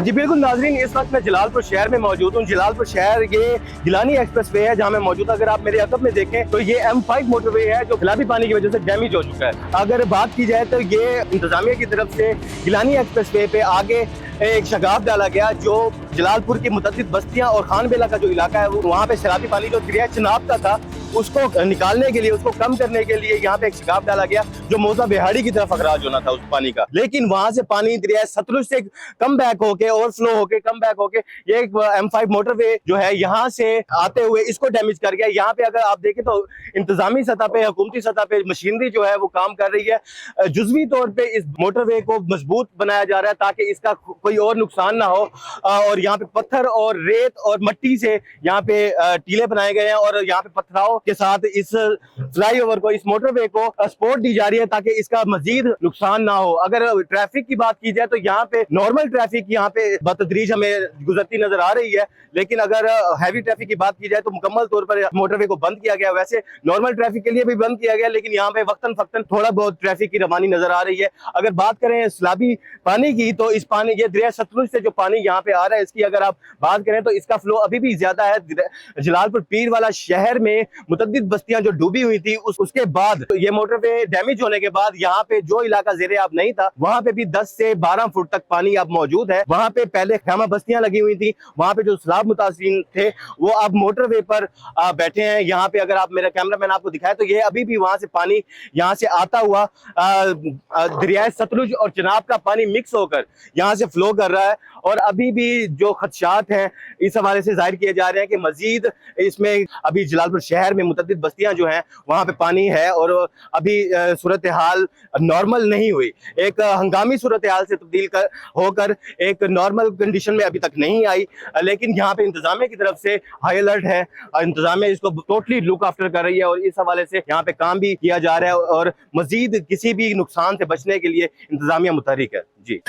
जी बिल्कुल नाजरीन, इस वक्त मैं जलालपुर शहर में मौजूद हूँ। जलालपुर शहर ये गिलानी एक्सप्रेस वे है जहाँ मैं मौजूद। अगर आप मेरे अकब में देखें तो ये M5 मोटरवे है जो सैलाबी पानी की वजह से डैमेज हो चुका है। अगर बात की जाए तो ये इंतजामिया की तरफ से गिलानी एक्सप्रेस वे पे आगे एक शगाफ डाला गया जो जलालपुर की मुतअद्दिद बस्तियां और खान बेला का जो इलाका है वहाँ पे सैलाबी पानी जो दरिया चिनाब का था उसको निकालने के लिए, उसको कम करने के लिए यहाँ पे एक शिगाफ डाला गया जो मौजा बिहाड़ी की तरफ अखराज होना था उस पानी का। लेकिन वहां से पानी दरिया सतलुज से कम बैक होके, ओवरफ्लो होके, कम बैक होके ये एक M5 मोटरवे जो है यहाँ से आते हुए इसको डैमेज कर गया। यहाँ पे अगर आप देखें तो इंतजामी सतह पे, हुकूमती सतह पे मशीनरी जो है वो काम कर रही है। जुजवी तौर पे इस मोटरवे को मजबूत बनाया जा रहा है ताकि इसका कोई और नुकसान ना हो। और यहाँ पे पत्थर और रेत और मिट्टी से यहाँ पे टीले बनाए गए हैं और यहाँ पे पथराव के साथ इस फ्लाईओवर को, इस मोटरवे को सपोर्ट दी जा रही है ताकि इसका मजीद नुकसान ना हो। अगर ट्रैफिक की बात की जाए तो यहाँ पे नॉर्मल ट्रैफिक यहाँ पे बतदरीज हमें गुजरती नजर आ रही है, लेकिन अगर हैवी ट्रैफिक की बात की जाए तो मुकम्मल तौर पर मोटरवे को बंद किया गया। वैसे नॉर्मल ट्रैफिक के लिए भी बंद किया गया, लेकिन यहाँ पे वक्तन फक्तन थोड़ा बहुत ट्रैफिक की रवानी नजर आ रही है। अगर बात करें सैलाबी पानी की तो इस पानी, ये दरिया सतलुज से जो पानी यहाँ पे आ रहा है इसकी अगर आप बात करें तो इसका फ्लो अभी भी ज्यादा है। जलालपुर पीर वाला शहर में मुतअद्दिद बस्तियां जो डूबी हुई थी उसके बाद तो ये मोटरवे डैमेज होने के बाद यहाँ पे जो इलाका ज़ेरे आब नहीं था वहां पे भी 10 से 12 फुट तक पानी अब मौजूद है। वहां पे पहले खैमा बस्तियां लगी हुई थी, वहां पे जो सैलाब मुतासिरीन थे वो अब मोटरवे पर बैठे हैं। यहाँ पे अगर आप, मेरा कैमरामैन आपको दिखाए तो ये अभी भी वहां से पानी यहाँ से आता हुआ दरिया सतलुज और चिनाब का पानी मिक्स होकर यहाँ से फ्लो कर रहा है। और अभी भी जो खदशात हैं इस हवाले से जाहिर किए जा रहे हैं कि मजीद इसमें अभी जलालपुर शहर में मुतअद्दिद बस्तियां जो हैं वहां पे पानी है और अभी सूरत हाल नॉर्मल नहीं हुई, एक हंगामी सूरत हाल से तब्दील होकर एक नॉर्मल कंडीशन में अभी तक नहीं आई। लेकिन यहाँ पे इंतजामिया की तरफ से हाई अलर्ट है, इंतजामिया इसको टोटली लुक आफ्टर कर रही है और इस हवाले से यहाँ पे काम भी किया जा रहा है और मजीद किसी भी नुकसान से बचने के लिए इंतजामिया मुतहरिक है। जी।